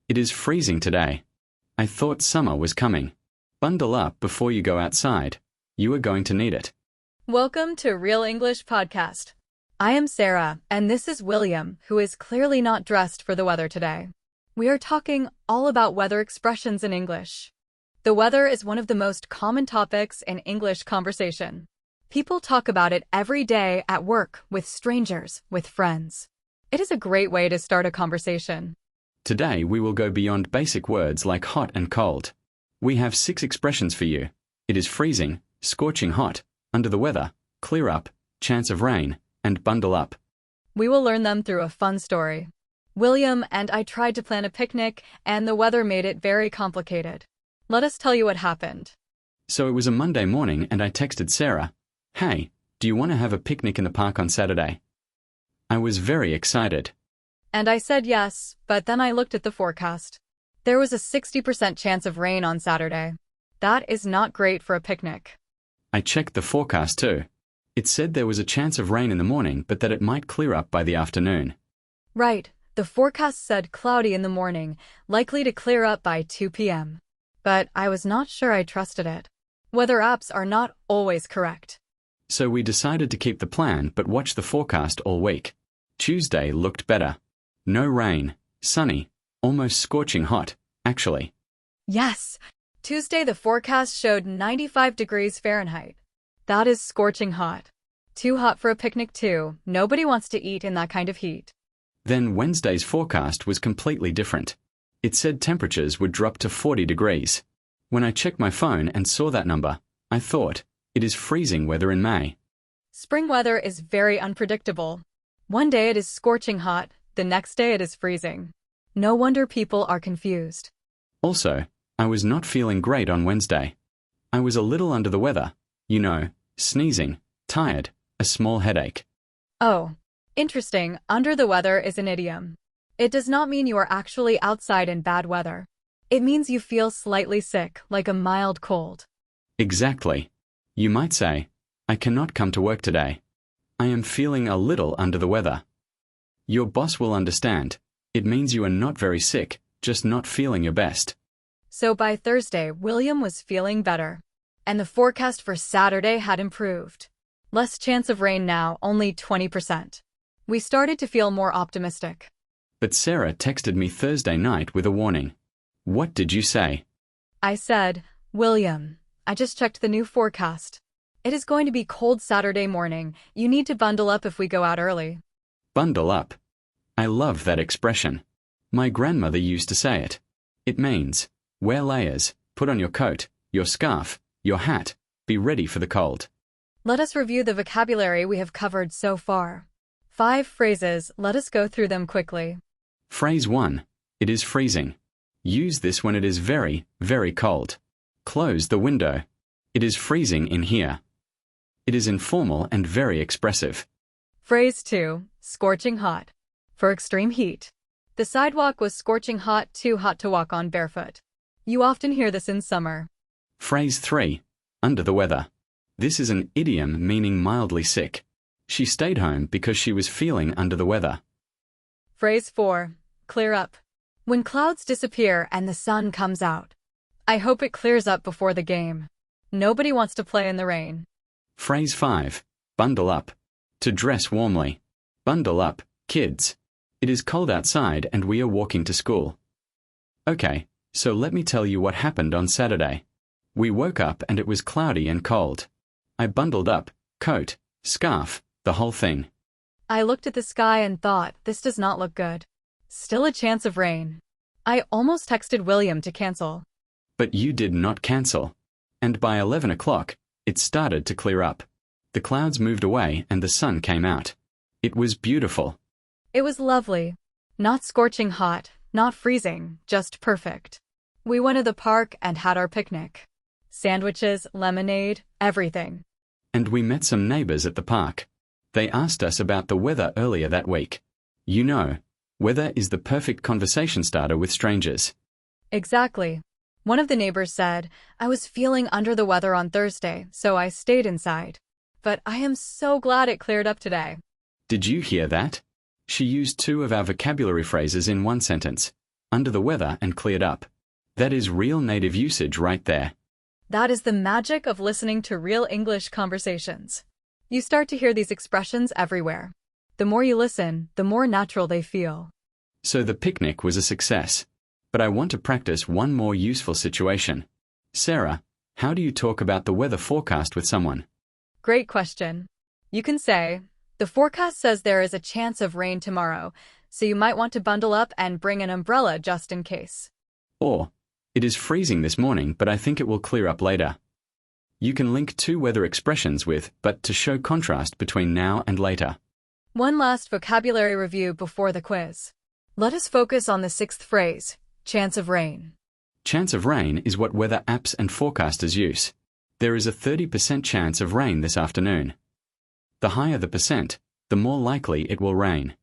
It is freezing today. I thought summer was coming. Bundle up before you go outside. You are going to need it. Welcome to Real English Podcast. I am Sarah, and this is William, who is clearly not dressed for the weather today. We are talking all about weather expressions in English. The weather is one of the most common topics in English conversation. People talk about it every day at work, with strangers, with friends. It is a great way to start a conversation. Today we will go beyond basic words like hot and cold. We have 6 expressions for you. It is freezing, scorching hot, under the weather, clear up, chance of rain, and bundle up. We will learn them through a fun story. William and I tried to plan a picnic, and the weather made it very complicated. Let us tell you what happened. So it was a Monday morning and I texted Sarah, "Hey, do you want to have a picnic in the park on Saturday?" I was very excited. And I said yes, but then I looked at the forecast. There was a 60% chance of rain on Saturday. That is not great for a picnic. I checked the forecast too. It said there was a chance of rain in the morning, but that it might clear up by the afternoon. Right, the forecast said cloudy in the morning, likely to clear up by 2 p.m. But I was not sure I trusted it. Weather apps are not always correct. So we decided to keep the plan but watch the forecast all week. Tuesday looked better. No rain, sunny, almost scorching hot, actually. Yes! Tuesday the forecast showed 95 degrees Fahrenheit. That is scorching hot. Too hot for a picnic too. Nobody wants to eat in that kind of heat. Then Wednesday's forecast was completely different. It said temperatures would drop to 40 degrees. When I checked my phone and saw that number, I thought, it is freezing weather in May. Spring weather is very unpredictable. One day it is scorching hot, the next day it is freezing. No wonder people are confused. Also, I was not feeling great on Wednesday. I was a little under the weather, sneezing, tired, a small headache. Oh, interesting. Under the weather is an idiom. It does not mean you are actually outside in bad weather. It means you feel slightly sick, like a mild cold. Exactly. You might say, I cannot come to work today. I am feeling a little under the weather. Your boss will understand. It means you are not very sick, just not feeling your best. So by Thursday, William was feeling better. And the forecast for Saturday had improved. Less chance of rain now, only 20%. We started to feel more optimistic. But Sarah texted me Thursday night with a warning. What did you say? I said, William, I just checked the new forecast. It is going to be cold Saturday morning. You need to bundle up if we go out early. Bundle up. I love that expression. My grandmother used to say it. It means, wear layers, put on your coat, your scarf, your hat, be ready for the cold. Let us review the vocabulary we have covered so far. 5 phrases, let us go through them quickly. Phrase 1. It is freezing. Use this when it is very, very cold. Close the window. It is freezing in here. It is informal and very expressive. Phrase 2. Scorching hot. For extreme heat. The sidewalk was scorching hot, too hot to walk on barefoot. You often hear this in summer. Phrase 3. Under the weather. This is an idiom meaning mildly sick. She stayed home because she was feeling under the weather. Phrase 4. Clear up. When clouds disappear and the sun comes out. I hope it clears up before the game. Nobody wants to play in the rain. Phrase 5. Bundle up. To dress warmly. Bundle up, kids. It is cold outside and we are walking to school. Okay, so let me tell you what happened on Saturday. We woke up and it was cloudy and cold. I bundled up, coat, scarf, the whole thing. I looked at the sky and thought, this does not look good. Still a chance of rain. I almost texted William to cancel. But you did not cancel. And by 11 o'clock, it started to clear up. The clouds moved away and the sun came out. It was beautiful. It was lovely. Not scorching hot, not freezing, just perfect. We went to the park and had our picnic. Sandwiches, lemonade, everything. And we met some neighbors at the park. They asked us about the weather earlier that week. Weather is the perfect conversation starter with strangers. Exactly. One of the neighbors said, I was feeling under the weather on Thursday, so I stayed inside. But I am so glad it cleared up today. Did you hear that? She used 2 of our vocabulary phrases in one sentence. under the weather and cleared up. That is real native usage right there. That is the magic of listening to real English conversations. You start to hear these expressions everywhere. The more you listen, the more natural they feel. So the picnic was a success. But I want to practice one more useful situation. Sarah, how do you talk about the weather forecast with someone? Great question. You can say, the forecast says there is a chance of rain tomorrow, so you might want to bundle up and bring an umbrella just in case. Or, it is freezing this morning, but I think it will clear up later. You can link two weather expressions with, but to show contrast between now and later. One last vocabulary review before the quiz. Let us focus on the sixth phrase, chance of rain. Chance of rain is what weather apps and forecasters use. There is a 30% chance of rain this afternoon. The higher the percent, the more likely it will rain.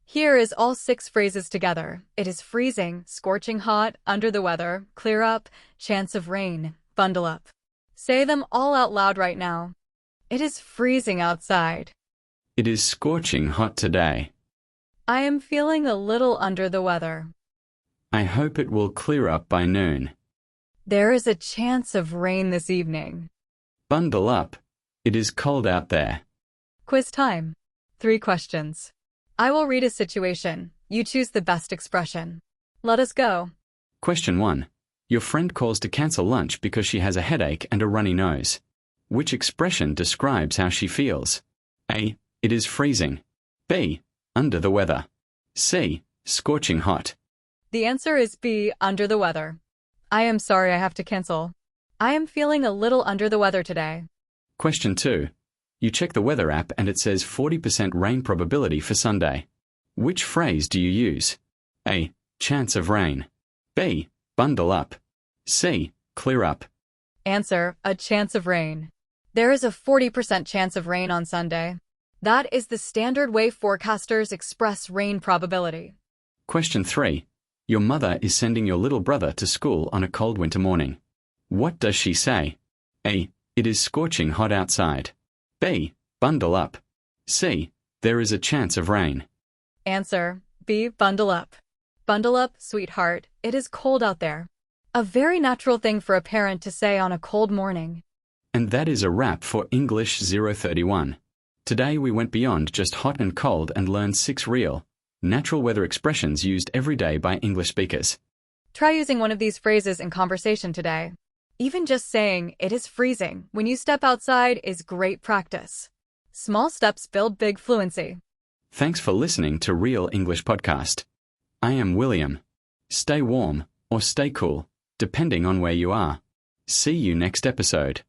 Here is all 6 phrases together. It is freezing, scorching hot, under the weather, clear up, chance of rain, bundle up. Say them all out loud right now. It is freezing outside. It is scorching hot today. I am feeling a little under the weather. I hope it will clear up by noon. There is a chance of rain this evening. Bundle up. It is cold out there. Quiz time. 3 questions. I will read a situation. You choose the best expression. Let us go. Question 1. Your friend calls to cancel lunch because she has a headache and a runny nose. Which expression describes how she feels? A. It is freezing. B. Under the weather. C. Scorching hot. The answer is B. Under the weather. I am sorry I have to cancel. I am feeling a little under the weather today. Question 2. You check the weather app and it says 40% rain probability for Sunday. Which phrase do you use? A. Chance of rain. B. Bundle up. C. Clear up. Answer, a chance of rain. There is a 40% chance of rain on Sunday. That is the standard way forecasters express rain probability. Question 3. Your mother is sending your little brother to school on a cold winter morning. What does she say? A. It is scorching hot outside. B. Bundle up. C. There is a chance of rain. Answer, B. Bundle up. Bundle up, sweetheart. It is cold out there. A very natural thing for a parent to say on a cold morning. And that is a wrap for English 031. Today we went beyond just hot and cold and learned 6 real, natural weather expressions used every day by English speakers. Try using one of these phrases in conversation today. Even just saying, it is freezing, when you step outside is great practice. Small steps build big fluency. Thanks for listening to Real English Podcast. I am William. Stay warm or stay cool, depending on where you are. See you next episode.